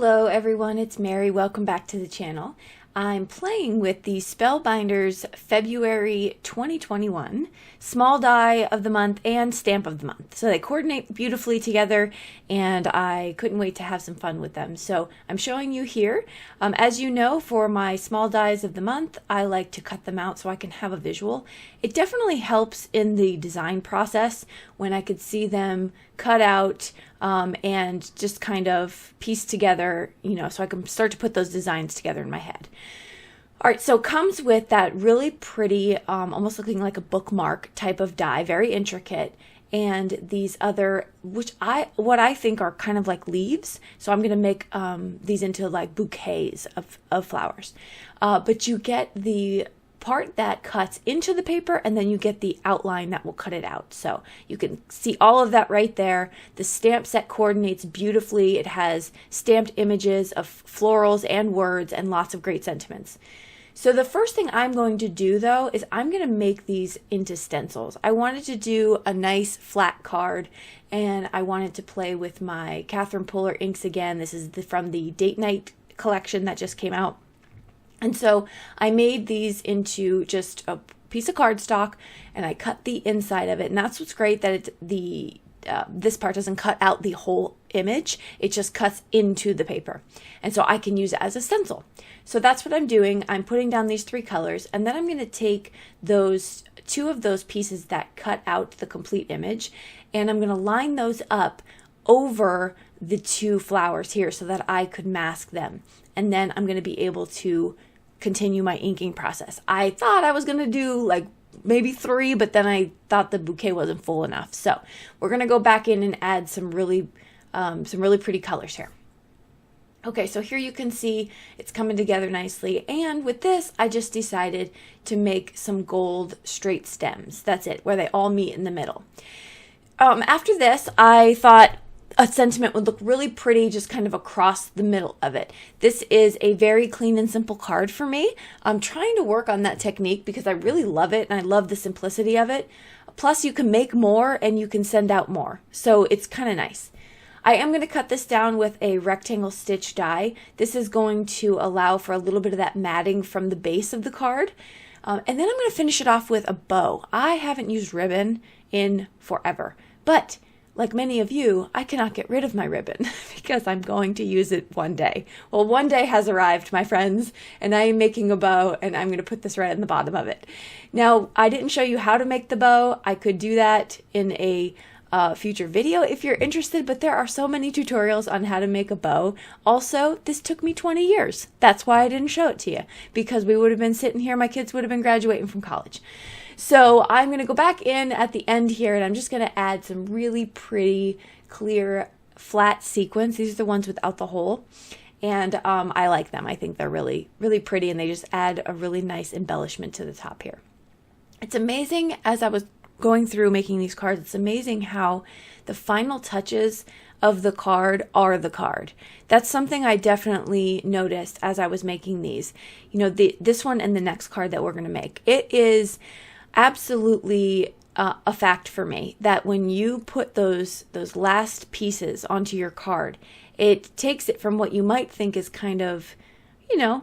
Hello everyone, it's Mary. Welcome back to the channel. I'm playing with the Spellbinders February 2021 Small Die of the Month and Stamp of the Month. So they coordinate beautifully together and I couldn't wait to have some fun with them. So I'm showing you here. As you know, for my Small Dies of the Month, I like to cut them out so I can have a visual. It definitely helps in the design process when I could see them cut out and just kind of piece together, so I can start to put those designs together in my head. All right, so it comes with that really pretty, almost looking like a bookmark type of die, very intricate, and these other, what I think are kind of like leaves. So I'm gonna make these into like bouquets of flowers. But you get the part that cuts into the paper and then you get the outline that will cut it out. So you can see all of that right there. The stamp set coordinates beautifully. It has stamped images of florals and words and lots of great sentiments. So the first thing I'm going to do though is I'm going to make these into stencils. I wanted to do a nice flat card and I wanted to play with my Catherine Puller inks again. This is from the Date Night collection that just came out. And so I made these into just a piece of cardstock and I cut the inside of it. And that's what's great, that this part doesn't cut out the whole image. It just cuts into the paper. And so I can use it as a stencil. So that's what I'm doing. I'm putting down these three colors and then I'm going to take those two of those pieces that cut out the complete image and I'm going to line those up over the two flowers here so that I could mask them. And then I'm going to be able to continue my inking process. I thought I was going to do like maybe 3, but then I thought the bouquet wasn't full enough. So we're going to go back in and add some really pretty colors here. Okay, so here you can see it's coming together nicely. And with this, I just decided to make some gold straight stems. That's it, where they all meet in the middle. After this, I thought a sentiment would look really pretty just kind of across the middle of it. This is a very clean and simple card for me. I'm trying to work on that technique because I really love it and I love the simplicity of it. Plus you can make more and you can send out more. So it's kind of nice. I am going to cut this down with a rectangle stitch die. This is going to allow for a little bit of that matting from the base of the card. And then I'm going to finish it off with a bow. I haven't used ribbon in forever, but like many of you, I cannot get rid of my ribbon because I'm going to use it one day. Well, one day has arrived, my friends, and I am making a bow and I'm going to put this right in the bottom of it. Now, I didn't show you how to make the bow. I could do that in a future video if you're interested, but there are so many tutorials on how to make a bow. Also, this took me 20 years. That's why I didn't show it to you, because we would have been sitting here, my kids would have been graduating from college. So I'm going to go back in at the end here and I'm just going to add some really pretty, clear, flat sequins. These are the ones without the hole. And I like them. I think they're really, really pretty and they just add a really nice embellishment to the top here. It's amazing, as I was going through making these cards, it's amazing how the final touches of the card are the card. That's something I definitely noticed as I was making these. This one and the next card that we're going to make. It is absolutely a fact for me that when you put those last pieces onto your card, it takes it from what you might think is kind of, meh,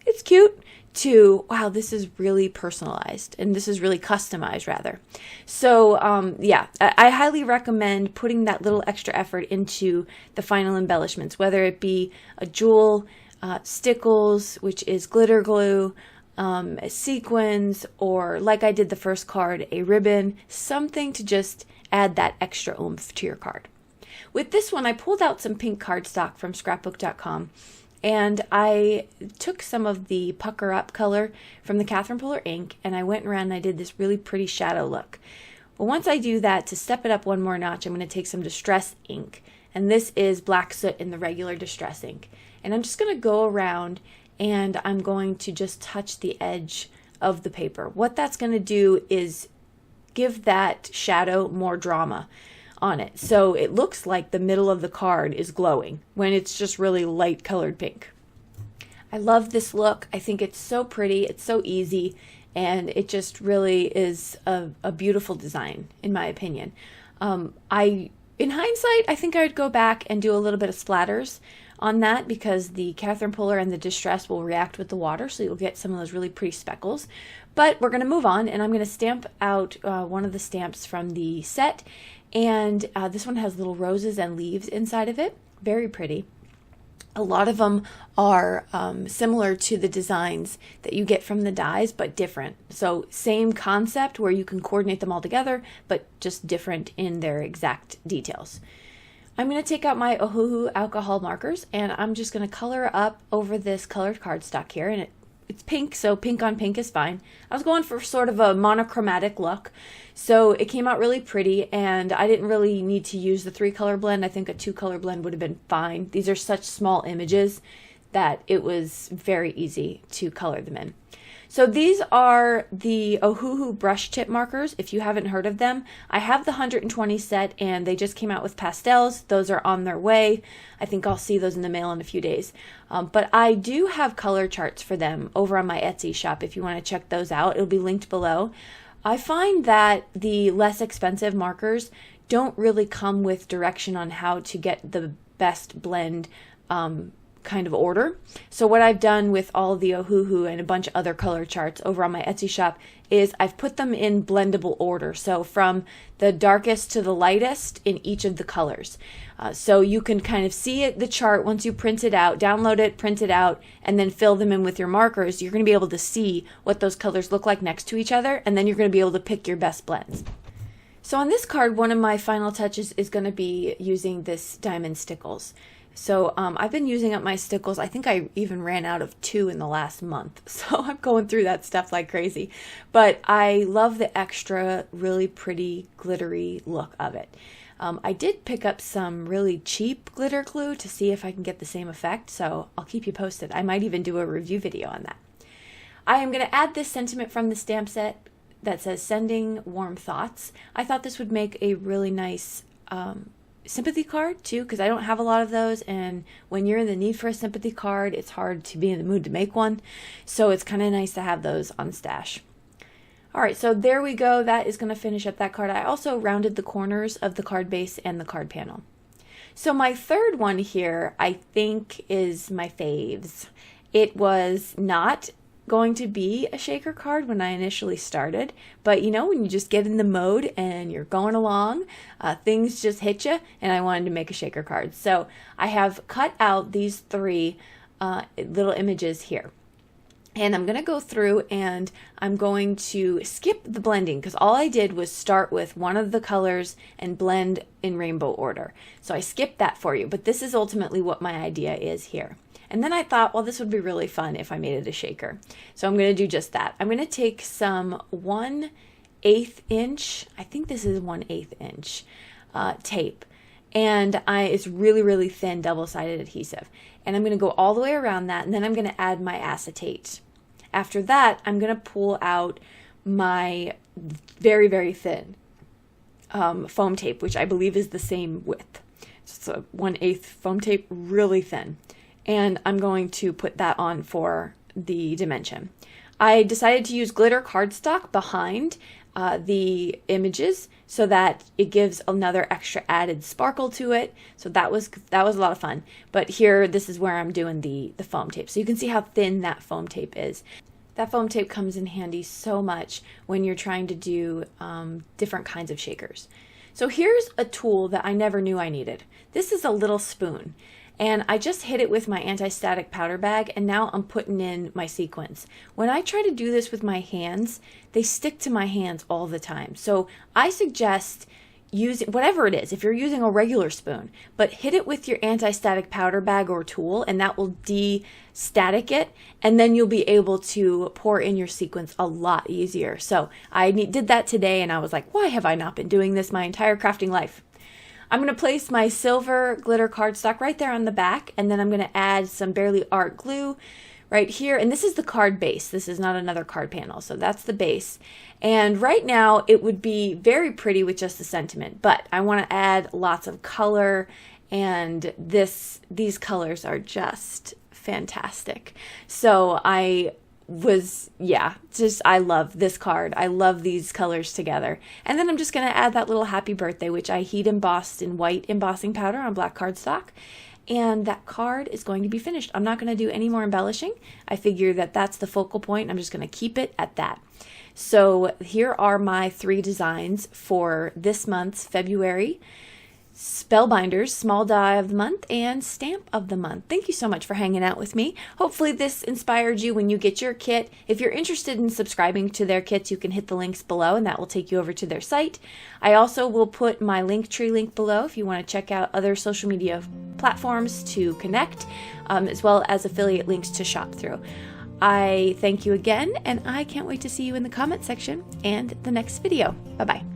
it's cute, to, wow, this is really personalized and this is really customized rather. So yeah, I highly recommend putting that little extra effort into the final embellishments, whether it be a jewel, Stickles, which is glitter glue, sequins, or like I did the first card, a ribbon, something to just add that extra oomph to your card. With this one, I pulled out some pink cardstock from scrapbook.com and I took some of the Pucker Up color from the Catherine Puller ink and I went around and I did this really pretty shadow look. But once I do that, to step it up one more notch, I'm going to take some Distress ink, and this is Black Soot in the regular Distress ink. And I'm just going to go around and I'm going to just touch the edge of the paper. What that's going to do is give that shadow more drama on it. So it looks like the middle of the card is glowing when it's just really light colored pink. I love this look. I think it's so pretty. It's so easy. And it just really is a beautiful design, in my opinion. In hindsight, I think I would go back and do a little bit of splatters. on that because the Catherine Puller and the Distress will react with the water, so you'll get some of those really pretty speckles. But we're going to move on, and I'm going to stamp out one of the stamps from the set, and this one has little roses and leaves inside of it. Very pretty. A lot of them are similar to the designs that you get from the dies, but different. So same concept where you can coordinate them all together, but just different in their exact details. I'm going to take out my Ohuhu alcohol markers, and I'm just going to color up over this colored cardstock here, and it's pink, so pink on pink is fine. I was going for sort of a monochromatic look, so it came out really pretty, and I didn't really need to use the 3-color blend. I think a 2-color blend would have been fine. These are such small images that it was very easy to color them in. So these are the Ohuhu brush tip markers. If you haven't heard of them, I have the 120 set, and they just came out with pastels. Those are on their way. I think I'll see those in the mail in a few days. But I do have color charts for them over on my Etsy shop if you want to check those out. It'll be linked below. I find that the less expensive markers don't really come with direction on how to get the best blend kind of order. So what I've done with all the Ohuhu and a bunch of other color charts over on my Etsy shop is I've put them in blendable order. So from the darkest to the lightest in each of the colors. So you can kind of see it, the chart once you print it out, download it, print it out, and then fill them in with your markers. You're going to be able to see what those colors look like next to each other, and then you're going to be able to pick your best blends. So on this card, one of my final touches is going to be using this diamond Stickles. So I've been using up my Stickles. I think I even ran out of 2 in the last month. So I'm going through that stuff like crazy. But I love the extra, really pretty, glittery look of it. I did pick up some really cheap glitter glue to see if I can get the same effect. So I'll keep you posted. I might even do a review video on that. I am going to add this sentiment from the stamp set that says sending warm thoughts. I thought this would make a really nice sympathy card too, because I don't have a lot of those, and when you're in the need for a sympathy card, it's hard to be in the mood to make one, so it's kind of nice to have those on stash. Alright, so there we go. That is going to finish up that card. I also rounded the corners of the card base and the card panel. So my third one here, I think, is my faves. It was not going to be a shaker card when I initially started, but you know, when you just get in the mode and you're going along, things just hit you, and I wanted to make a shaker card. So I have cut out these 3 little images here, and I'm going to go through and I'm going to skip the blending because all I did was start with one of the colors and blend in rainbow order. So I skipped that for you, but this is ultimately what my idea is here. And then I thought, well, this would be really fun if I made it a shaker. So I'm going to do just that. I'm going to take some 1/8 inch, I think this is 1/8 inch tape. And it's really, really thin double-sided adhesive. And I'm going to go all the way around that, and then I'm going to add my acetate. After that, I'm going to pull out my very, very thin foam tape, which I believe is the same width. So it's a 1/8 foam tape, really thin. And I'm going to put that on for the dimension. I decided to use glitter cardstock behind the images so that it gives another extra added sparkle to it. So that was a lot of fun. But here, this is where I'm doing the foam tape. So you can see how thin that foam tape is. That foam tape comes in handy so much when you're trying to do different kinds of shakers. So here's a tool that I never knew I needed. This is a little spoon. And I just hit it with my anti-static powder bag, and now I'm putting in my sequins. When I try to do this with my hands, they stick to my hands all the time. So I suggest using, whatever it is, if you're using a regular spoon, but hit it with your anti-static powder bag or tool, and that will de-static it, and then you'll be able to pour in your sequins a lot easier. So I did that today, and I was like, why have I not been doing this my entire crafting life? I'm going to place my silver glitter cardstock right there on the back, and then I'm going to add some Barely Art glue right here. And this is the card base. This is not another card panel, so that's the base. And right now, it would be very pretty with just the sentiment, but I want to add lots of color, and these colors are just fantastic. So I love this card. I love these colors together. And then I'm just going to add that little happy birthday, which I heat embossed in white embossing powder on black cardstock. and that card is going to be finished. I'm not going to do any more embellishing. I figure that that's the focal point. I'm just going to keep it at that. So here are my 3 designs for this month's February Spellbinders Small Die of the Month and Stamp of the Month. Thank you so much for hanging out with me. Hopefully this inspired you when you get your kit. If you're interested in subscribing to their kits, you can hit the links below and that will take you over to their site. I also will put my Linktree link below if you want to check out other social media platforms to connect, as well as affiliate links to shop through. I thank you again, and I can't wait to see you in the comment section and the next video. Bye-bye.